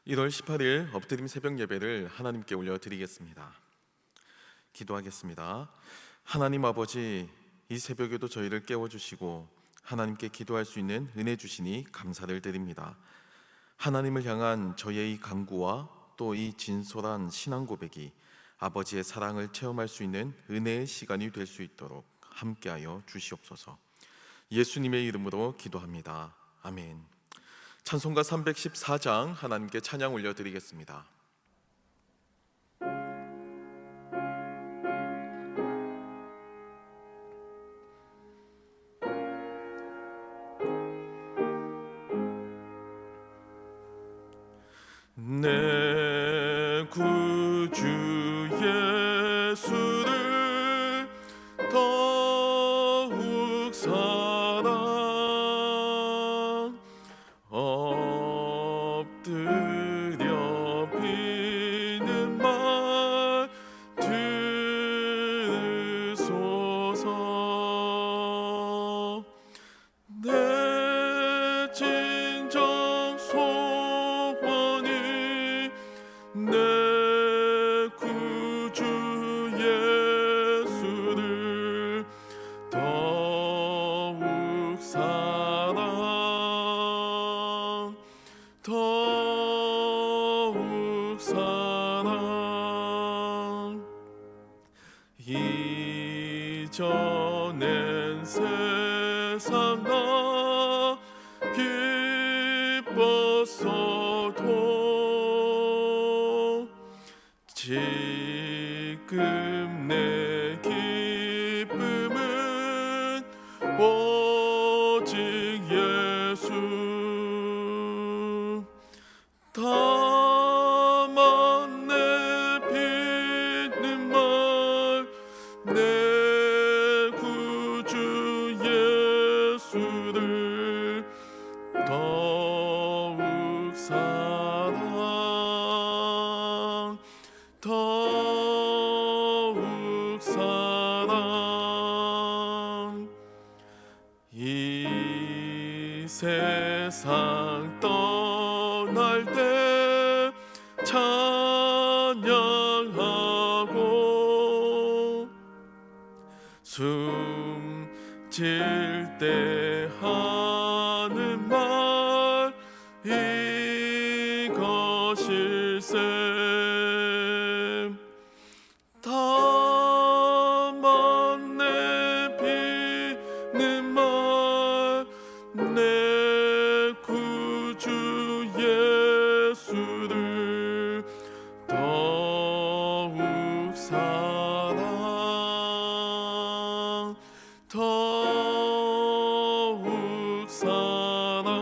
1월 18일 엎드림 새벽 예배를 하나님께 올려드리겠습니다. 기도하겠습니다. 하나님 아버지, 이 새벽에도 저희를 깨워주시고 하나님께 기도할 수 있는 은혜 주시니 감사를 드립니다. 하나님을 향한 저의 이 간구와 또 이 진솔한 신앙 고백이 아버지의 사랑을 체험할 수 있는 은혜의 시간이 될 수 있도록 함께하여 주시옵소서. 예수님의 이름으로 기도합니다. 아멘. 찬송가 314장 하나님께 찬양 올려드리겠습니다. 내 구주 예수를 더욱 사랑 엎드려 비는 말 들으소서. 내 진정 소원이 내 구주 예수를 더욱 사랑 더욱 사랑. 이전엔 세상 나 기뻤어도 지금 내 기쁨은 오직 예수. 다만 내 비는 말 내 구주 예수를 더욱 사랑 더욱 사랑. 이 세상 떠날 때 찬양하고 숨질 때 하는 말 이것일세. 다만 내 비는 말 내 구주 예수를 더욱 사랑 더욱 사랑.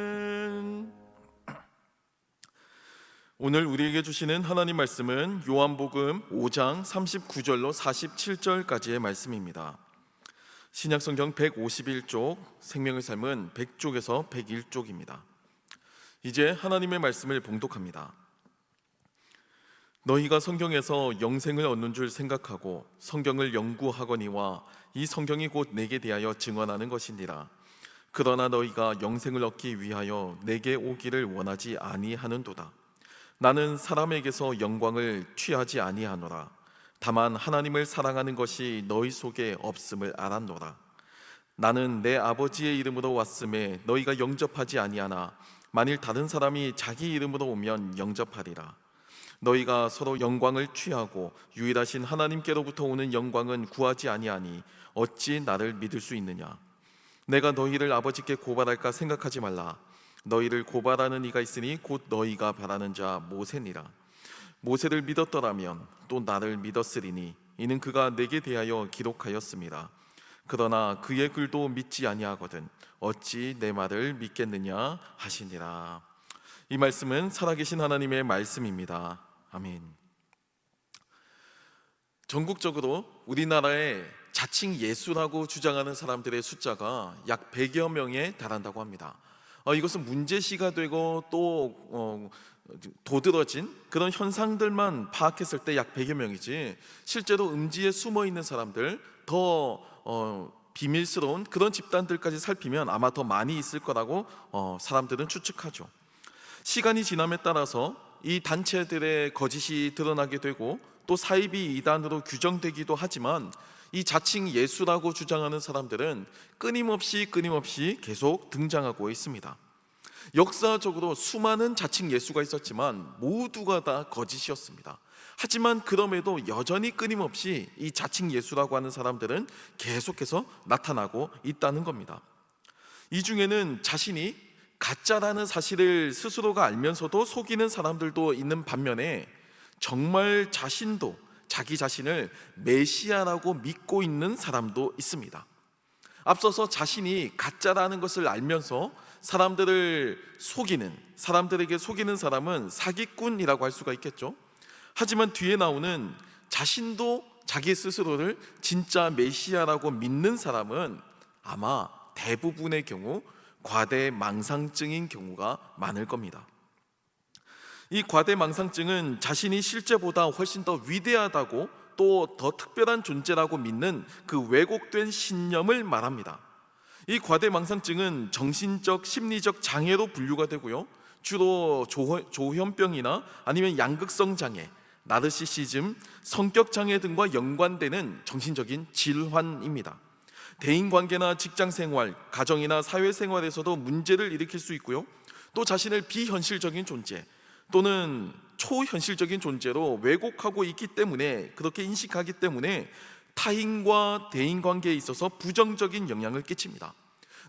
아멘. 오늘 우리에게 주시는 하나님 말씀은 요한복음 5장 39절로 47절까지의 말씀입니다. 신약성경 151쪽, 생명의 삶은 100쪽에서 101쪽입니다. 이제 하나님의 말씀을 봉독합니다. 너희가 성경에서 영생을 얻는 줄 생각하고 성경을 연구하거니와 이 성경이 곧 내게 대하여 증언하는 것이니라. 그러나 너희가 영생을 얻기 위하여 내게 오기를 원하지 아니하는도다. 나는 사람에게서 영광을 취하지 아니하노라. 다만 하나님을 사랑하는 것이 너희 속에 없음을 알았노라. 나는 내 아버지의 이름으로 왔음에 너희가 영접하지 아니하나 만일 다른 사람이 자기 이름으로 오면 영접하리라. 너희가 서로 영광을 취하고 유일하신 하나님께로부터 오는 영광은 구하지 아니하니 어찌 나를 믿을 수 있느냐. 내가 너희를 아버지께 고발할까 생각하지 말라. 너희를 고발하는 이가 있으니 곧 너희가 바라는 자 모세니라. 모세를 믿었더라면 또 나를 믿었으리니 이는 그가 내게 대하여 기록하였습니다. 그러나 그의 글도 믿지 아니하거든 어찌 내 말을 믿겠느냐 하시니라. 이 말씀은 살아계신 하나님의 말씀입니다. 아멘. 전국적으로 우리나라에 자칭 예수라고 주장하는 사람들의 숫자가 약 100여 명에 달한다고 합니다. 이것은 문제시가 되고 또 도드러진 그런 현상들만 파악했을 때 약 100여 명이지, 실제로 음지에 숨어 있는 사람들, 더 비밀스러운 그런 집단들까지 살피면 아마 더 많이 있을 거라고 사람들은 추측하죠. 시간이 지남에 따라서 이 단체들의 거짓이 드러나게 되고 또 사이비 이단으로 규정되기도 하지만, 이 자칭 예수라고 주장하는 사람들은 끊임없이 계속 등장하고 있습니다. 역사적으로 수많은 자칭 예수가 있었지만 모두가 다 거짓이었습니다. 하지만 그럼에도 여전히 끊임없이 이 자칭 예수라고 하는 사람들은 계속해서 나타나고 있다는 겁니다. 이 중에는 자신이 가짜라는 사실을 스스로가 알면서도 속이는 사람들도 있는 반면에, 정말 자기 자신을 메시아라고 믿고 있는 사람도 있습니다. 앞서서 자신이 가짜라는 것을 알면서 사람들에게 속이는 사람은 사기꾼이라고 할 수가 있겠죠. 하지만 뒤에 나오는 자신도 자기 스스로를 진짜 메시아라고 믿는 사람은 아마 대부분의 경우 과대망상증인 경우가 많을 겁니다. 이 과대망상증은 자신이 실제보다 훨씬 더 위대하다고 또 더 특별한 존재라고 믿는 그 왜곡된 신념을 말합니다. 이 과대망상증은 정신적, 심리적 장애로 분류가 되고요, 주로 조현병이나 아니면 양극성 장애, 나르시시즘, 성격 장애 등과 연관되는 정신적인 질환입니다. 대인관계나 직장생활, 가정이나 사회생활에서도 문제를 일으킬 수 있고요, 또 자신을 비현실적인 존재 또는 초현실적인 존재로 왜곡하고 있기 때문에, 그렇게 인식하기 때문에 타인과 대인관계에 있어서 부정적인 영향을 끼칩니다.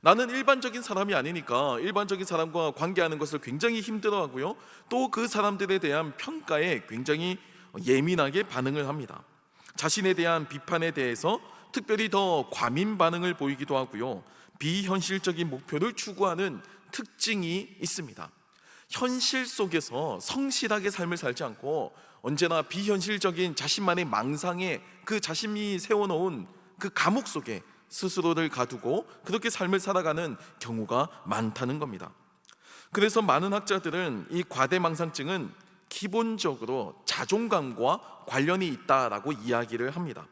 나는 일반적인 사람이 아니니까 일반적인 사람과 관계하는 것을 굉장히 힘들어하고요, 또 그 사람들에 대한 평가에 굉장히 예민하게 반응을 합니다. 자신에 대한 비판에 대해서 특별히 더 과민 반응을 보이기도 하고요, 비현실적인 목표를 추구하는 특징이 있습니다. 현실 속에서 성실하게 삶을 살지 않고 언제나 비현실적인 자신만의 망상에, 그 자신이 세워놓은 그 감옥 속에 스스로를 가두고 그렇게 삶을 살아가는 경우가 많다는 겁니다. 그래서 많은 학자들은 이 과대망상증은 기본적으로 자존감과 관련이 있다라고 이야기를 합니다.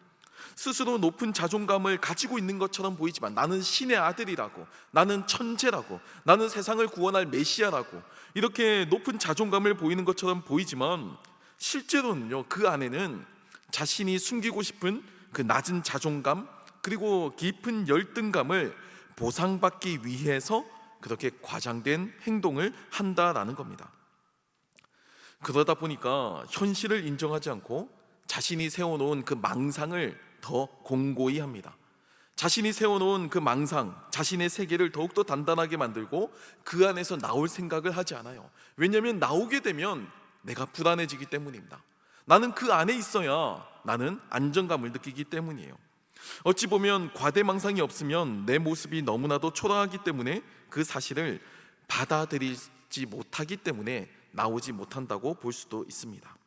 스스로 높은 자존감을 가지고 있는 것처럼 보이지만, 나는 신의 아들이라고, 나는 천재라고, 나는 세상을 구원할 메시아라고, 이렇게 높은 자존감을 보이는 것처럼 보이지만 실제로는요, 그 안에는 자신이 숨기고 싶은 그 낮은 자존감, 그리고 깊은 열등감을 보상받기 위해서 그렇게 과장된 행동을 한다라는 겁니다. 그러다 보니까 현실을 인정하지 않고 자신이 세워놓은 그 망상을 더 공고히 합니다. 자신이 세워놓은 그 망상, 자신의 세계를 더욱더 단단하게 만들고 그 안에서 나올 생각을 하지 않아요. 왜냐하면 나오게 되면 내가 불안해지기 때문입니다. 나는 그 안에 있어야 나는 안정감을 느끼기 때문이에요. 어찌 보면 과대망상이 없으면 내 모습이 너무나도 초라하기 때문에 그 사실을 받아들이지 못하기 때문에 나오지 못한다고 볼 수도 있습니다.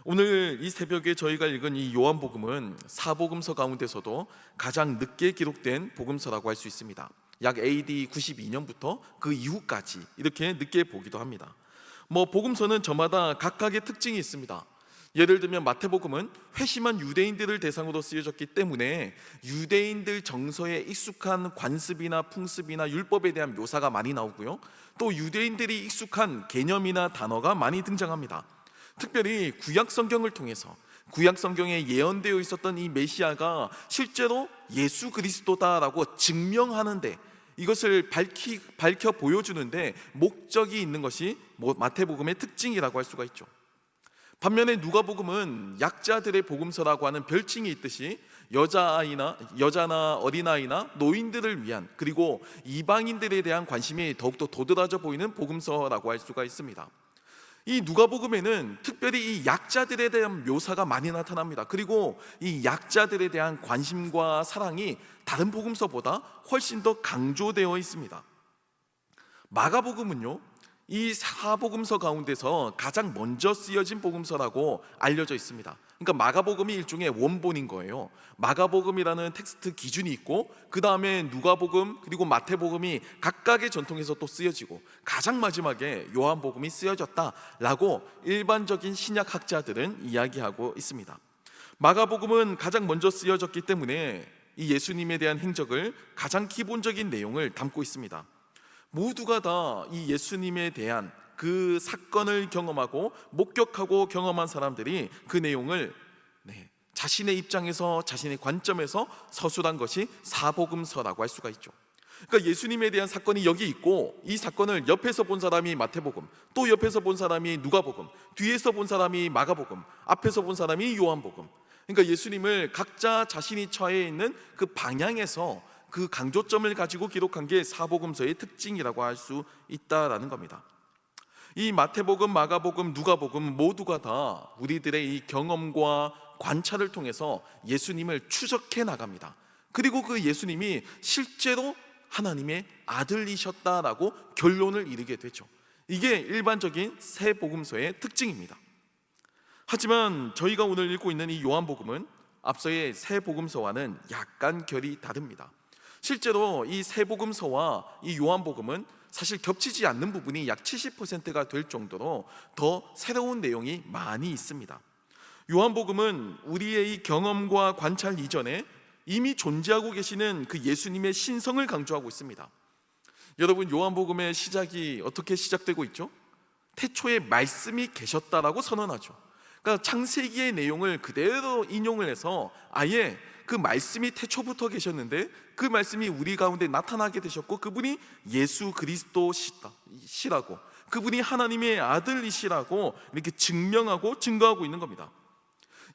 오늘 이 새벽에 저희가 읽은 이 요한복음은 사복음서 가운데서도 가장 늦게 기록된 복음서라고 할 수 있습니다. 약 AD 92년부터 그 이후까지 이렇게 늦게 보기도 합니다. 복음서는 저마다 각각의 특징이 있습니다. 예를 들면 마태복음은 회심한 유대인들을 대상으로 쓰여졌기 때문에 유대인들 정서에 익숙한 관습이나 풍습이나 율법에 대한 묘사가 많이 나오고요, 또 유대인들이 익숙한 개념이나 단어가 많이 등장합니다. 특별히 구약 성경을 통해서 구약 성경에 예언되어 있었던 이 메시아가 실제로 예수 그리스도다라고 증명하는데, 이것을 밝혀 보여주는데 목적이 있는 것이 마태복음의 특징이라고 할 수가 있죠. 반면에 누가복음은 약자들의 복음서라고 하는 별칭이 있듯이 여자나 어린아이나 노인들을 위한, 그리고 이방인들에 대한 관심이 더욱더 도드라져 보이는 복음서라고 할 수가 있습니다. 이 누가복음에는 특별히 이 약자들에 대한 묘사가 많이 나타납니다. 그리고 이 약자들에 대한 관심과 사랑이 다른 복음서보다 훨씬 더 강조되어 있습니다. 마가복음은요, 이 사복음서 가운데서 가장 먼저 쓰여진 복음서라고 알려져 있습니다. 그러니까 마가복음이 일종의 원본인 거예요. 마가복음이라는 텍스트 기준이 있고 그 다음에 누가복음 그리고 마태복음이 각각의 전통에서 또 쓰여지고 가장 마지막에 요한복음이 쓰여졌다라고 일반적인 신약학자들은 이야기하고 있습니다. 마가복음은 가장 먼저 쓰여졌기 때문에 이 예수님에 대한 행적을 가장 기본적인 내용을 담고 있습니다. 모두가 다 이 예수님에 대한 그 사건을 경험하고 목격하고 경험한 사람들이 그 내용을 자신의 입장에서 자신의 관점에서 서술한 것이 사복음서라고 할 수가 있죠. 그러니까 예수님에 대한 사건이 여기 있고 이 사건을 옆에서 본 사람이 마태복음, 또 옆에서 본 사람이 누가복음, 뒤에서 본 사람이 마가복음, 앞에서 본 사람이 요한복음. 그러니까 예수님을 각자 자신이 처해 있는 그 방향에서 그 강조점을 가지고 기록한 게 사복음서의 특징이라고 할 수 있다라는 겁니다. 이 마태복음, 마가복음, 누가복음 모두가 다 우리들의 이 경험과 관찰을 통해서 예수님을 추적해 나갑니다. 그리고 그 예수님이 실제로 하나님의 아들이셨다라고 결론을 이르게 되죠. 이게 일반적인 세 복음서의 특징입니다. 하지만 저희가 오늘 읽고 있는 이 요한복음은 앞서의 세 복음서와는 약간 결이 다릅니다. 실제로 이 세 복음서와 이 요한복음은 사실 겹치지 않는 부분이 약 70%가 될 정도로 더 새로운 내용이 많이 있습니다. 요한복음은 우리의 이 경험과 관찰 이전에 이미 존재하고 계시는 그 예수님의 신성을 강조하고 있습니다. 여러분, 요한복음의 시작이 어떻게 시작되고 있죠? 태초에 말씀이 계셨다라고 선언하죠. 그러니까 창세기의 내용을 그대로 인용을 해서 아예 그 말씀이 태초부터 계셨는데 그 말씀이 우리 가운데 나타나게 되셨고 그분이 예수 그리스도시라고, 그분이 하나님의 아들이시라고 이렇게 증명하고 증거하고 있는 겁니다.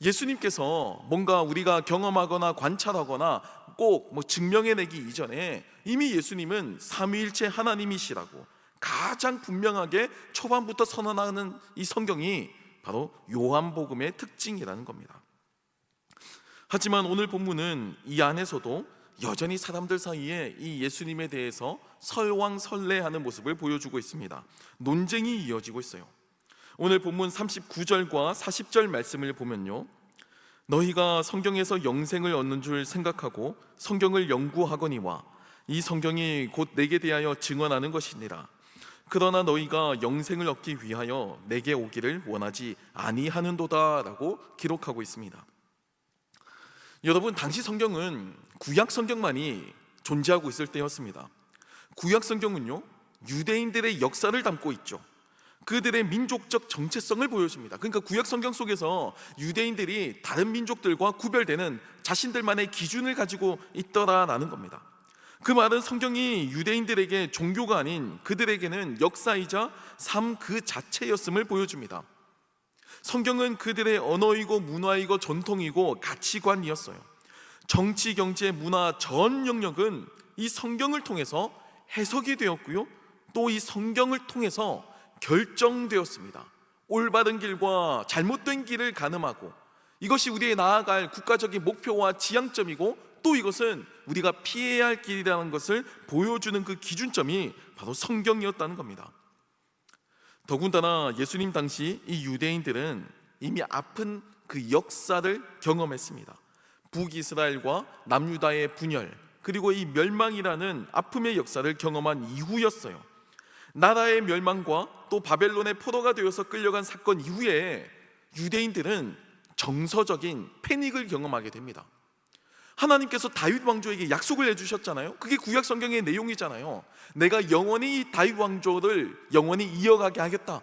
예수님께서 뭔가 우리가 경험하거나 관찰하거나 꼭 증명해내기 이전에 이미 예수님은 삼위일체 하나님이시라고 가장 분명하게 초반부터 선언하는 이 성경이 바로 요한복음의 특징이라는 겁니다. 하지만 오늘 본문은 이 안에서도 여전히 사람들 사이에 이 예수님에 대해서 설왕설래하는 모습을 보여주고 있습니다. 논쟁이 이어지고 있어요. 오늘 본문 39절과 40절 말씀을 보면요, 너희가 성경에서 영생을 얻는 줄 생각하고 성경을 연구하거니와 이 성경이 곧 내게 대하여 증언하는 것이니라. 그러나 너희가 영생을 얻기 위하여 내게 오기를 원하지 아니하는도다 라고 기록하고 있습니다. 여러분, 당시 성경은 구약 성경만이 존재하고 있을 때였습니다. 구약 성경은요, 유대인들의 역사를 담고 있죠. 그들의 민족적 정체성을 보여줍니다. 그러니까 구약 성경 속에서 유대인들이 다른 민족들과 구별되는 자신들만의 기준을 가지고 있더라라는 겁니다. 그 말은 성경이 유대인들에게 종교가 아닌 그들에게는 역사이자 삶 그 자체였음을 보여줍니다. 성경은 그들의 언어이고 문화이고 전통이고 가치관이었어요. 정치, 경제, 문화 전 영역은 이 성경을 통해서 해석이 되었고요, 또 이 성경을 통해서 결정되었습니다. 올바른 길과 잘못된 길을 가늠하고 이것이 우리의 나아갈 국가적인 목표와 지향점이고 또 이것은 우리가 피해야 할 길이라는 것을 보여주는 그 기준점이 바로 성경이었다는 겁니다. 더군다나 예수님 당시 이 유대인들은 이미 아픈 그 역사를 경험했습니다. 북이스라엘과 남유다의 분열, 그리고 이 멸망이라는 아픔의 역사를 경험한 이후였어요. 나라의 멸망과 또 바벨론의 포로가 되어서 끌려간 사건 이후에 유대인들은 정서적인 패닉을 경험하게 됩니다. 하나님께서 다윗 왕조에게 약속을 해주셨잖아요. 그게 구약 성경의 내용이잖아요. 내가 영원히 이 다윗 왕조를 영원히 이어가게 하겠다,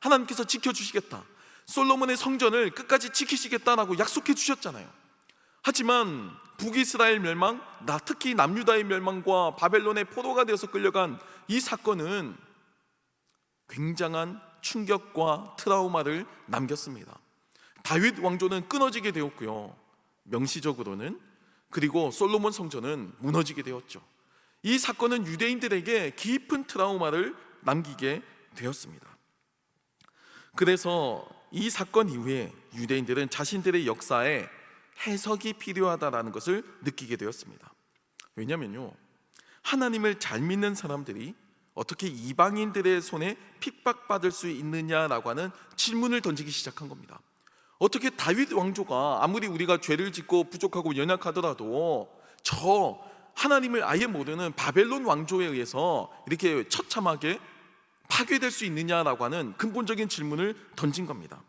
하나님께서 지켜주시겠다, 솔로몬의 성전을 끝까지 지키시겠다라고 약속해 주셨잖아요. 하지만 북이스라엘 멸망, 특히 남유다의 멸망과 바벨론의 포로가 되어서 끌려간 이 사건은 굉장한 충격과 트라우마를 남겼습니다. 다윗 왕조는 끊어지게 되었고요, 명시적으로는, 그리고 솔로몬 성전은 무너지게 되었죠. 이 사건은 유대인들에게 깊은 트라우마를 남기게 되었습니다. 그래서 이 사건 이후에 유대인들은 자신들의 역사에 해석이 필요하다는 것을 느끼게 되었습니다. 왜냐하면요, 하나님을 잘 믿는 사람들이 어떻게 이방인들의 손에 핍박받을 수 있느냐라고 하는 질문을 던지기 시작한 겁니다. 어떻게 다윗 왕조가 아무리 우리가 죄를 짓고 부족하고 연약하더라도 저 하나님을 아예 모르는 바벨론 왕조에 의해서 이렇게 처참하게 파괴될 수 있느냐라고 하는 근본적인 질문을 던진 겁니다.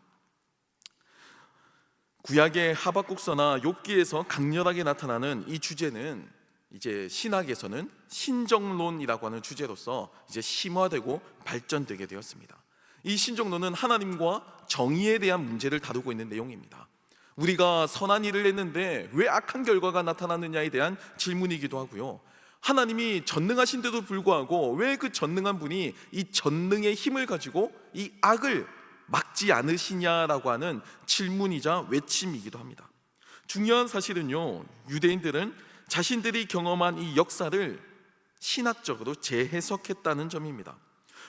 구약의 하박국서나 욥기에서 강렬하게 나타나는 이 주제는 이제 신학에서는 신정론이라고 하는 주제로서 이제 심화되고 발전되게 되었습니다. 이 신정론은 하나님과 정의에 대한 문제를 다루고 있는 내용입니다. 우리가 선한 일을 했는데 왜 악한 결과가 나타났느냐에 대한 질문이기도 하고요, 하나님이 전능하신데도 불구하고 왜 그 전능한 분이 이 전능의 힘을 가지고 이 악을 막지 않으시냐라고 하는 질문이자 외침이기도 합니다. 중요한 사실은요, 유대인들은 자신들이 경험한 이 역사를 신학적으로 재해석했다는 점입니다.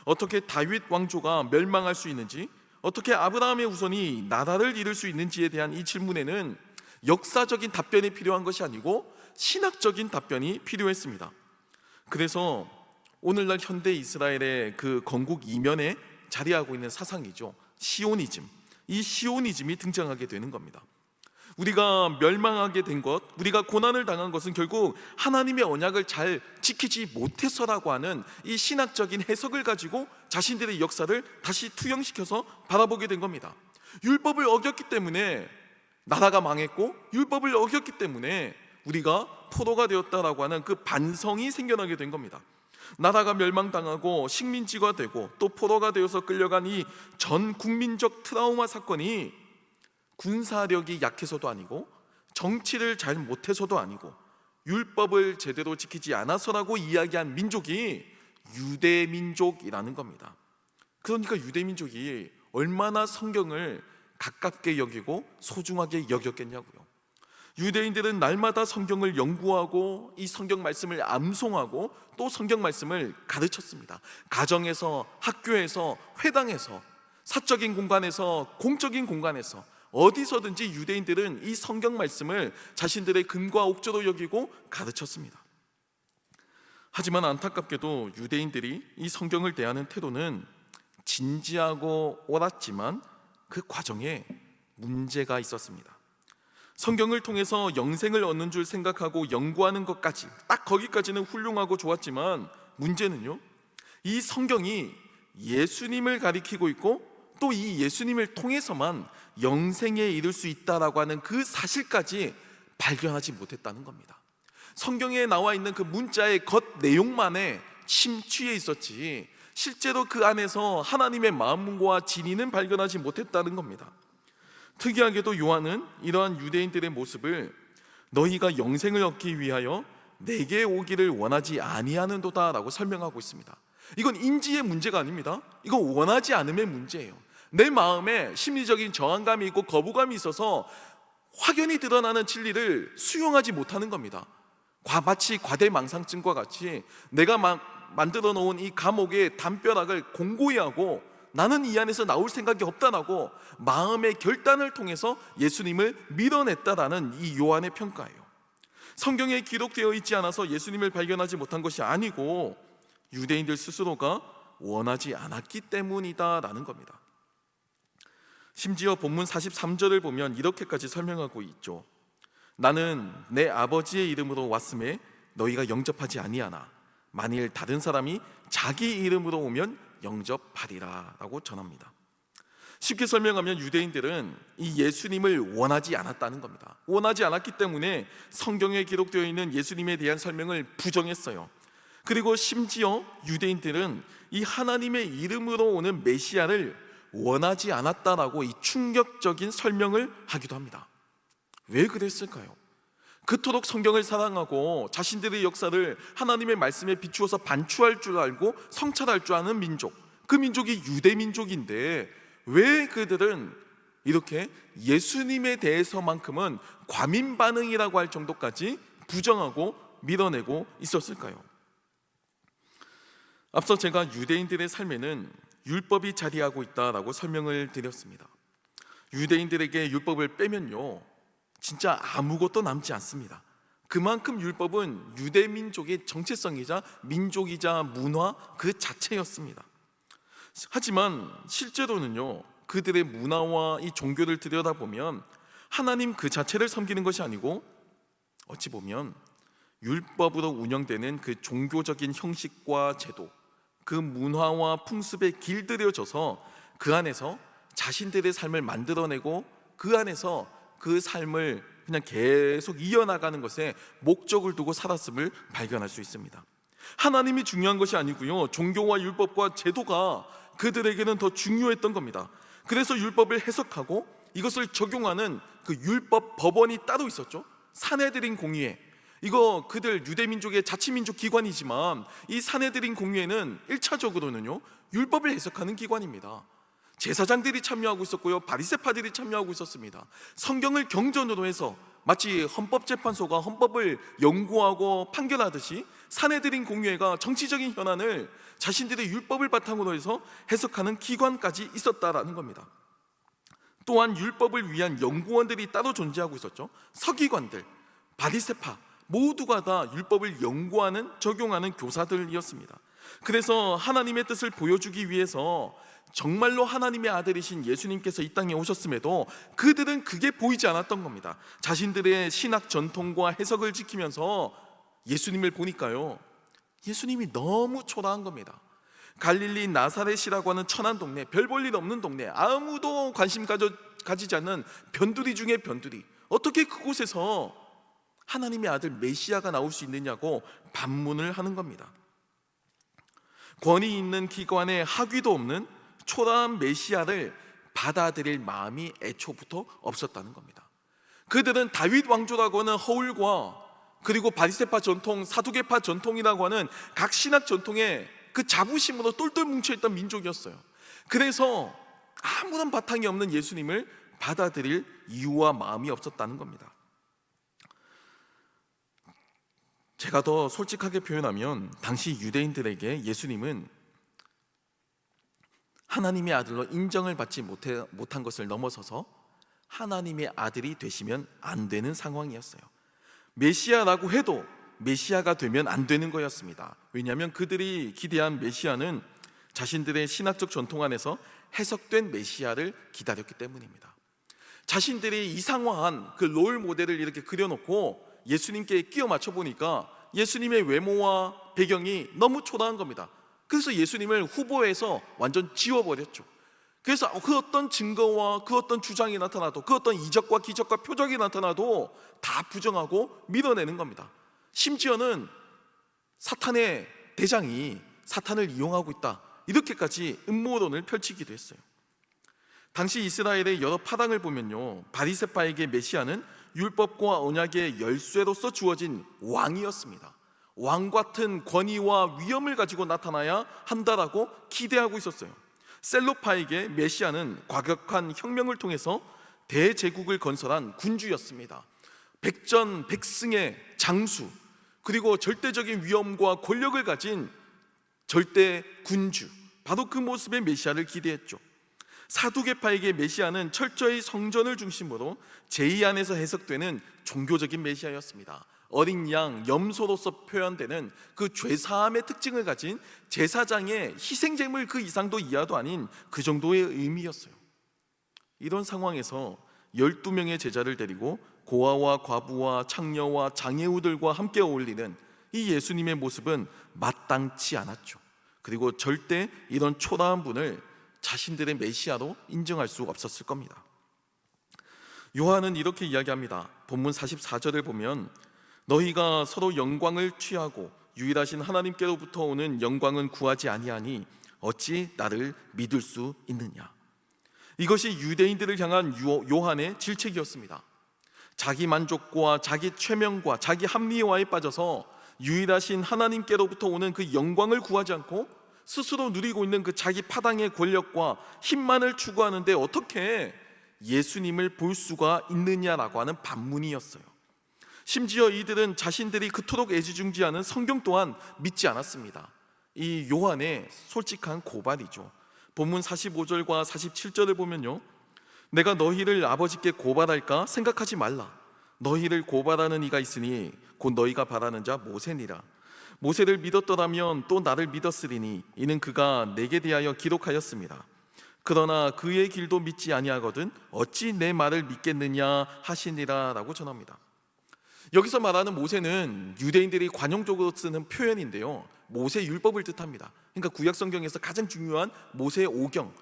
어떻게 다윗 왕조가 멸망할 수 있는지, 어떻게 아브라함의 후손이 나라를 이룰 수 있는지에 대한 이 질문에는 역사적인 답변이 필요한 것이 아니고 신학적인 답변이 필요했습니다. 그래서 오늘날 현대 이스라엘의 그 건국 이면에 자리하고 있는 사상이죠, 시오니즘. 이 시오니즘이 등장하게 되는 겁니다. 우리가 멸망하게 된 것, 우리가 고난을 당한 것은 결국 하나님의 언약을 잘 지키지 못해서라고 하는 이 신학적인 해석을 가지고 자신들의 역사를 다시 투영시켜서 바라보게 된 겁니다. 율법을 어겼기 때문에 나라가 망했고, 율법을 어겼기 때문에 우리가 포로가 되었다라고 하는 그 반성이 생겨나게 된 겁니다. 나라가 멸망당하고 식민지가 되고 또 포로가 되어서 끌려간 이 전 국민적 트라우마 사건이 군사력이 약해서도 아니고 정치를 잘 못해서도 아니고 율법을 제대로 지키지 않아서라고 이야기한 민족이 유대민족이라는 겁니다. 그러니까 유대민족이 얼마나 성경을 가깝게 여기고 소중하게 여겼겠냐고요. 유대인들은 날마다 성경을 연구하고 이 성경 말씀을 암송하고 또 성경 말씀을 가르쳤습니다. 가정에서, 학교에서, 회당에서, 사적인 공간에서, 공적인 공간에서 어디서든지 유대인들은 이 성경 말씀을 자신들의 근과 옥조로 여기고 가르쳤습니다. 하지만 안타깝게도 유대인들이 이 성경을 대하는 태도는 진지하고 옳았지만 그 과정에 문제가 있었습니다. 성경을 통해서 영생을 얻는 줄 생각하고 연구하는 것까지, 딱 거기까지는 훌륭하고 좋았지만 문제는요, 이 성경이 예수님을 가리키고 있고 또 이 예수님을 통해서만 영생에 이를 수 있다라고 하는 그 사실까지 발견하지 못했다는 겁니다. 성경에 나와 있는 그 문자의 겉 내용만에 침취해 있었지 실제로 그 안에서 하나님의 마음과 진리는 발견하지 못했다는 겁니다. 특이하게도 요한은 이러한 유대인들의 모습을 너희가 영생을 얻기 위하여 내게 오기를 원하지 아니하는도다 라고 설명하고 있습니다. 이건 인지의 문제가 아닙니다. 이건 원하지 않음의 문제예요. 내 마음에 심리적인 저항감이 있고 거부감이 있어서 확연히 드러나는 진리를 수용하지 못하는 겁니다. 마치 과대망상증과 같이 내가 만들어 놓은 이 감옥의 담벼락을 공고히 하고 나는 이 안에서 나올 생각이 없다라고 마음의 결단을 통해서 예수님을 밀어냈다라는 이 요한의 평가예요. 성경에 기록되어 있지 않아서 예수님을 발견하지 못한 것이 아니고 유대인들 스스로가 원하지 않았기 때문이다라는 겁니다. 심지어 본문 43절을 보면 이렇게까지 설명하고 있죠. 나는 내 아버지의 이름으로 왔음에 너희가 영접하지 아니하나 만일 다른 사람이 자기 이름으로 오면 영접하리라 라고 전합니다. 쉽게 설명하면 유대인들은 이 예수님을 원하지 않았다는 겁니다. 원하지 않았기 때문에 성경에 기록되어 있는 예수님에 대한 설명을 부정했어요. 그리고 심지어 유대인들은 이 하나님의 이름으로 오는 메시아를 원하지 않았다라고 이 충격적인 설명을 하기도 합니다. 왜 그랬을까요? 그토록 성경을 사랑하고 자신들의 역사를 하나님의 말씀에 비추어서 반추할 줄 알고 성찰할 줄 아는 민족, 그 민족이 유대민족인데 왜 그들은 이렇게 예수님에 대해서만큼은 과민 반응이라고 할 정도까지 부정하고 밀어내고 있었을까요? 앞서 제가 유대인들의 삶에는 율법이 자리하고 있다라고 설명을 드렸습니다. 유대인들에게 율법을 빼면요 진짜 아무것도 남지 않습니다. 그만큼 율법은 유대민족의 정체성이자 민족이자 문화 그 자체였습니다. 하지만 실제로는요 그들의 문화와 이 종교를 들여다보면 하나님 그 자체를 섬기는 것이 아니고 어찌 보면 율법으로 운영되는 그 종교적인 형식과 제도, 그 문화와 풍습에 길들여져서 그 안에서 자신들의 삶을 만들어내고 그 안에서 그 삶을 그냥 계속 이어나가는 것에 목적을 두고 살았음을 발견할 수 있습니다. 하나님이 중요한 것이 아니고요, 종교와 율법과 제도가 그들에게는 더 중요했던 겁니다. 그래서 율법을 해석하고 이것을 적용하는 그 율법 법원이 따로 있었죠. 산헤드린 공의회, 이거 그들 유대민족의 자치민족 기관이지만 이 산헤드린 공의회는 1차적으로는요 율법을 해석하는 기관입니다. 제사장들이 참여하고 있었고요, 바리새파들이 참여하고 있었습니다. 성경을 경전으로 해서 마치 헌법재판소가 헌법을 연구하고 판결하듯이 산헤드린 공의회가 정치적인 현안을 자신들의 율법을 바탕으로 해서 해석하는 기관까지 있었다라는 겁니다. 또한 율법을 위한 연구원들이 따로 존재하고 있었죠. 서기관들, 바리새파 모두가 다 율법을 연구하는, 적용하는 교사들이었습니다. 그래서 하나님의 뜻을 보여주기 위해서 정말로 하나님의 아들이신 예수님께서 이 땅에 오셨음에도 그들은 그게 보이지 않았던 겁니다. 자신들의 신학 전통과 해석을 지키면서 예수님을 보니까요, 예수님이 너무 초라한 겁니다. 갈릴리 나사렛이라고 하는 천한 동네, 별 볼 일 없는 동네, 아무도 관심 가지지 않는 변두리 중에 변두리, 어떻게 그곳에서 하나님의 아들 메시아가 나올 수 있느냐고 반문을 하는 겁니다. 권위 있는 기관에 학위도 없는 초라한 메시아를 받아들일 마음이 애초부터 없었다는 겁니다. 그들은 다윗 왕조라고 하는 허울과 그리고 바리새파 전통, 사두개파 전통이라고 하는 각 신학 전통에 그 자부심으로 똘똘 뭉쳐있던 민족이었어요. 그래서 아무런 바탕이 없는 예수님을 받아들일 이유와 마음이 없었다는 겁니다. 제가 더 솔직하게 표현하면 당시 유대인들에게 예수님은 하나님의 아들로 인정을 받지 못한 것을 넘어서서 하나님의 아들이 되시면 안 되는 상황이었어요. 메시아라고 해도 메시아가 되면 안 되는 거였습니다. 왜냐하면 그들이 기대한 메시아는 자신들의 신학적 전통 안에서 해석된 메시아를 기다렸기 때문입니다. 자신들이 이상화한 그 롤 모델을 이렇게 그려놓고 예수님께 끼워 맞춰 보니까 예수님의 외모와 배경이 너무 초라한 겁니다. 그래서 예수님을 후보에서 완전 지워버렸죠. 그래서 그 어떤 증거와 그 어떤 주장이 나타나도, 그 어떤 이적과 기적과 표적이 나타나도 다 부정하고 밀어내는 겁니다. 심지어는 사탄의 대장이 사탄을 이용하고 있다, 이렇게까지 음모론을 펼치기도 했어요. 당시 이스라엘의 여러 파당을 보면요, 바리새파에게 메시아는 율법과 언약의 열쇠로서 주어진 왕이었습니다. 왕 같은 권위와 위엄을 가지고 나타나야 한다라고 기대하고 있었어요. 셀로파에게 메시아는 과격한 혁명을 통해서 대제국을 건설한 군주였습니다. 백전백승의 장수, 그리고 절대적인 위엄과 권력을 가진 절대 군주, 바로 그 모습의 메시아를 기대했죠. 사두개파에게 메시아는 철저히 성전을 중심으로 제의 안에서 해석되는 종교적인 메시아였습니다. 어린 양, 염소로서 표현되는 그 죄사함의 특징을 가진 제사장의 희생제물 그 이상도 이하도 아닌 그 정도의 의미였어요. 이런 상황에서 12명의 제자를 데리고 고아와 과부와 창녀와 장애우들과 함께 어울리는 이 예수님의 모습은 마땅치 않았죠. 그리고 절대 이런 초라한 분을 자신들의 메시아로 인정할 수 없었을 겁니다. 요한은 이렇게 이야기합니다. 본문 44절을 보면 너희가 서로 영광을 취하고 유일하신 하나님께로부터 오는 영광은 구하지 아니하니 어찌 나를 믿을 수 있느냐. 이것이 유대인들을 향한 요한의 질책이었습니다. 자기 만족과 자기 최명과 자기 합리화에 빠져서 유일하신 하나님께로부터 오는 그 영광을 구하지 않고 스스로 누리고 있는 그 자기 파당의 권력과 힘만을 추구하는데 어떻게 예수님을 볼 수가 있느냐라고 하는 반문이었어요. 심지어 이들은 자신들이 그토록 애지중지하는 성경 또한 믿지 않았습니다. 이 요한의 솔직한 고발이죠. 본문 45절과 47절을 보면요, 내가 너희를 아버지께 고발할까 생각하지 말라. 너희를 고발하는 이가 있으니 곧 너희가 바라는 자 모세니라. 모세를 믿었더라면 또 나를 믿었으리니 이는 그가 내게 대하여 기록하였습니다. 그러나 그의 길도 믿지 아니하거든 어찌 내 말을 믿겠느냐 하시니라라고 전합니다. 여기서 말하는 모세는 유대인들이 관용적으로 쓰는 표현인데요, 모세 율법을 뜻합니다. 그러니까 구약 성경에서 가장 중요한 모세 오경,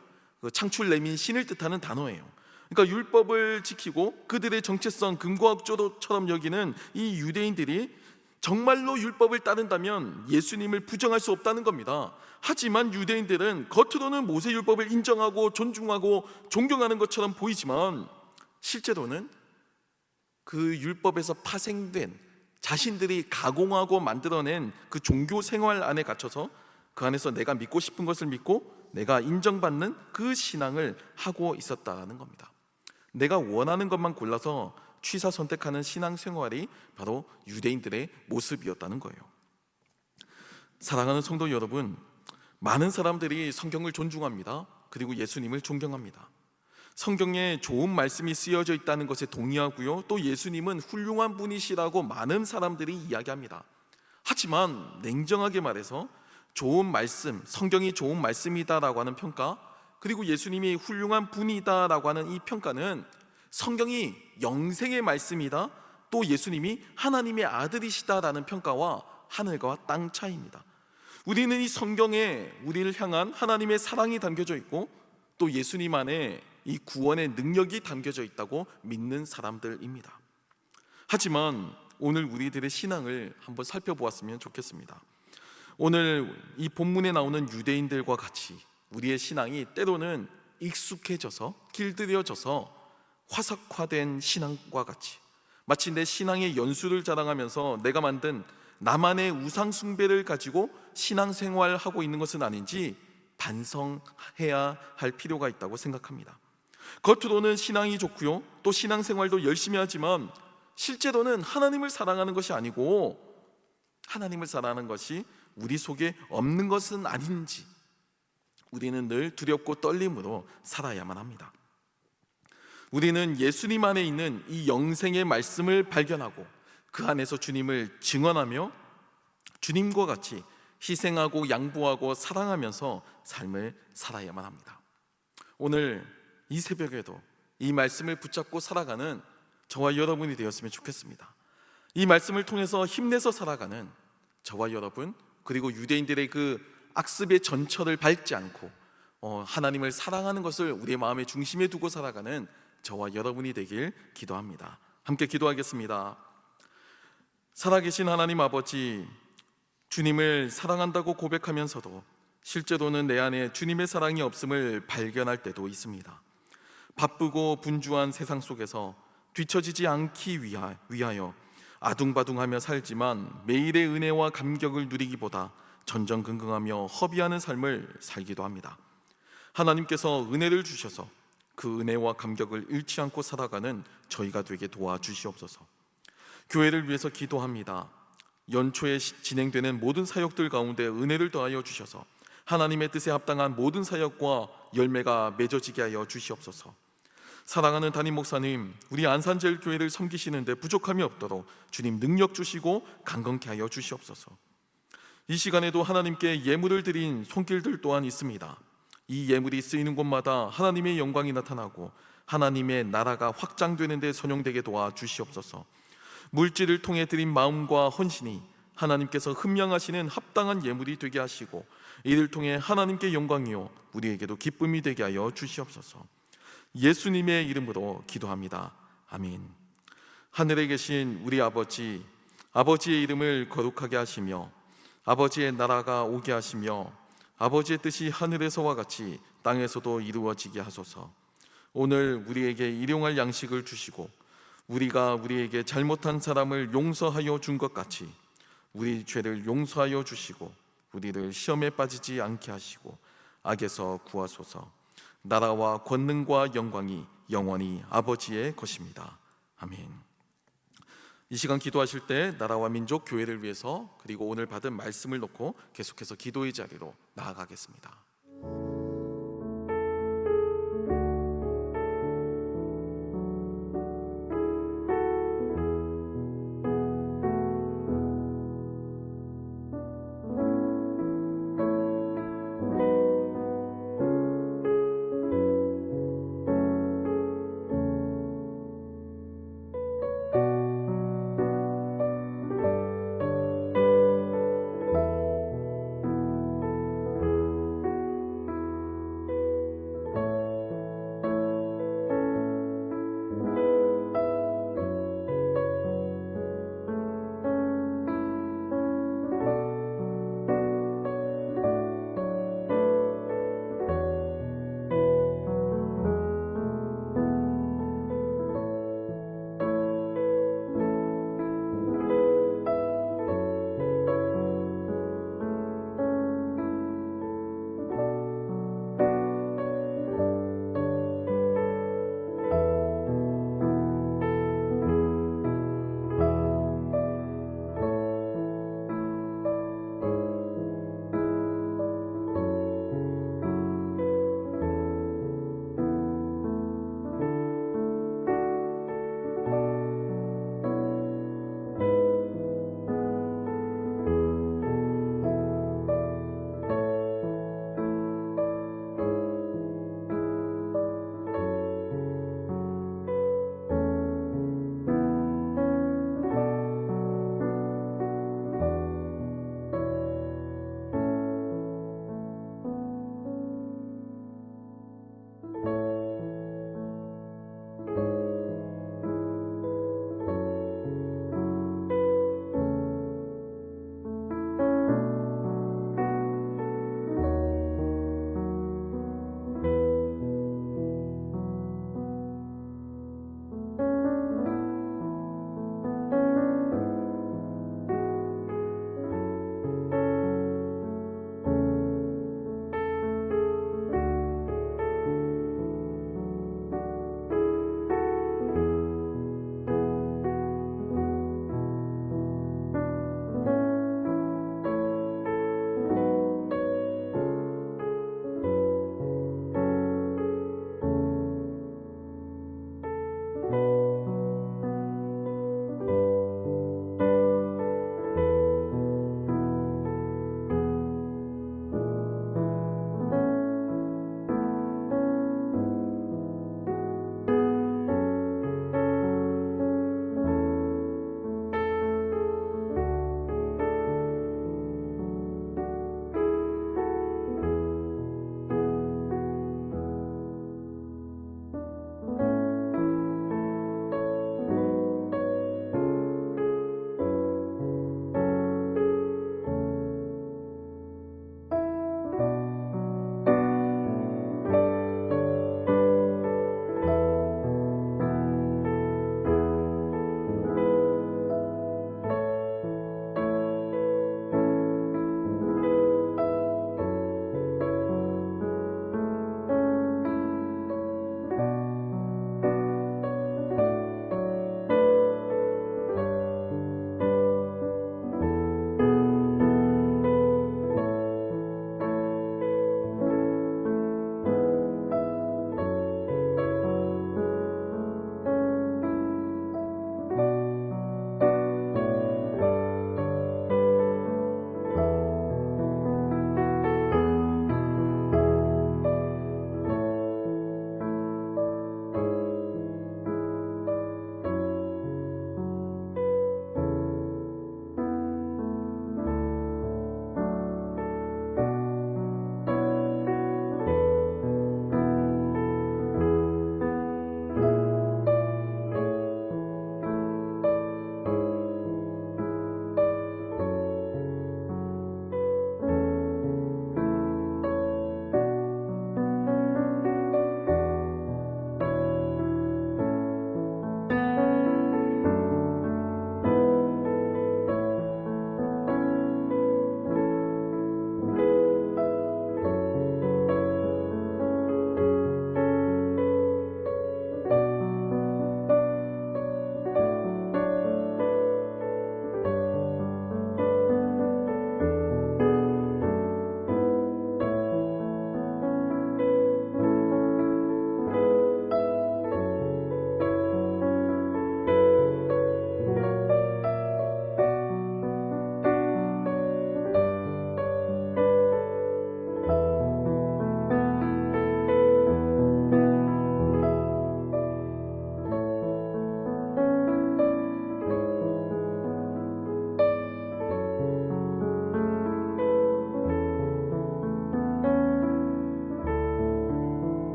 창출 내민 신을 뜻하는 단어예요. 그러니까 율법을 지키고 그들의 정체성 근거학조처럼 여기는 이 유대인들이 정말로 율법을 따른다면 예수님을 부정할 수 없다는 겁니다. 하지만 유대인들은 겉으로는 모세 율법을 인정하고 존중하고 존경하는 것처럼 보이지만 실제로는 그 율법에서 파생된 자신들이 가공하고 만들어낸 그 종교 생활 안에 갇혀서 그 안에서 내가 믿고 싶은 것을 믿고 내가 인정받는 그 신앙을 하고 있었다는 겁니다. 내가 원하는 것만 골라서 취사 선택하는 신앙생활이 바로 유대인들의 모습이었다는 거예요. 사랑하는 성도 여러분, 많은 사람들이 성경을 존중합니다. 그리고 예수님을 존경합니다. 성경에 좋은 말씀이 쓰여져 있다는 것에 동의하고요, 또 예수님은 훌륭한 분이시라고 많은 사람들이 이야기합니다. 하지만 냉정하게 말해서 좋은 말씀, 성경이 좋은 말씀이다라고 하는 평가, 그리고 예수님이 훌륭한 분이다라고 하는 이 평가는 성경이 영생의 말씀이다, 또 예수님이 하나님의 아들이시다라는 평가와 하늘과 땅 차이입니다. 우리는 이 성경에 우리를 향한 하나님의 사랑이 담겨져 있고 또 예수님 안에 이 구원의 능력이 담겨져 있다고 믿는 사람들입니다. 하지만 오늘 우리들의 신앙을 한번 살펴보았으면 좋겠습니다. 오늘 이 본문에 나오는 유대인들과 같이 우리의 신앙이 때로는 익숙해져서 길들여져서 화석화된 신앙과 같이 마치 내 신앙의 연수를 자랑하면서 내가 만든 나만의 우상 숭배를 가지고 신앙생활하고 있는 것은 아닌지 반성해야 할 필요가 있다고 생각합니다. 겉으로는 신앙이 좋고요, 또 신앙생활도 열심히 하지만 실제로는 하나님을 사랑하는 것이 아니고 하나님을 사랑하는 것이 우리 속에 없는 것은 아닌지 우리는 늘 두렵고 떨림으로 살아야만 합니다. 우리는 예수님 안에 있는 이 영생의 말씀을 발견하고 그 안에서 주님을 증언하며 주님과 같이 희생하고 양보하고 사랑하면서 삶을 살아야만 합니다. 오늘 이 새벽에도 이 말씀을 붙잡고 살아가는 저와 여러분이 되었으면 좋겠습니다. 이 말씀을 통해서 힘내서 살아가는 저와 여러분, 그리고 유대인들의 그 악습의 전철을 밟지 않고 하나님을 사랑하는 것을 우리의 마음의 중심에 두고 살아가는 저와 여러분이 되길 기도합니다. 함께 기도하겠습니다. 살아계신 하나님 아버지, 주님을 사랑한다고 고백하면서도 실제로는 내 안에 주님의 사랑이 없음을 발견할 때도 있습니다. 바쁘고 분주한 세상 속에서 뒤처지지 않기 위하여 아둥바둥하며 살지만 매일의 은혜와 감격을 누리기보다 전전긍긍하며 허비하는 삶을 살기도 합니다. 하나님께서 은혜를 주셔서 그 은혜와 감격을 잃지 않고 살아가는 저희가 되게 도와주시옵소서. 교회를 위해서 기도합니다. 연초에 진행되는 모든 사역들 가운데 은혜를 더하여 주셔서 하나님의 뜻에 합당한 모든 사역과 열매가 맺어지게 하여 주시옵소서. 사랑하는 담임 목사님, 우리 안산제일교회를 섬기시는데 부족함이 없도록 주님 능력 주시고 강건케 하여 주시옵소서. 이 시간에도 하나님께 예물을 드린 손길들 또한 있습니다. 이 예물이 쓰이는 곳마다 하나님의 영광이 나타나고 하나님의 나라가 확장되는 데 선용되게 도와주시옵소서. 물질을 통해 드린 마음과 헌신이 하나님께서 흠양하시는 합당한 예물이 되게 하시고 이를 통해 하나님께 영광이요 우리에게도 기쁨이 되게 하여 주시옵소서. 예수님의 이름으로 기도합니다. 아멘. 하늘에 계신 우리 아버지, 아버지의 이름을 거룩하게 하시며 아버지의 나라가 오게 하시며 아버지의 뜻이 하늘에서와 같이 땅에서도 이루어지게 하소서. 오늘 우리에게 일용할 양식을 주시고 우리가 우리에게 잘못한 사람을 용서하여 준 것 같이 우리 죄를 용서하여 주시고 우리를 시험에 빠지지 않게 하시고 악에서 구하소서. 나라와 권능과 영광이 영원히 아버지의 것입니다. 아멘. 이 시간 기도하실 때 나라와 민족 교회를 위해서 그리고 오늘 받은 말씀을 놓고 계속해서 기도의 자리로 나아가겠습니다.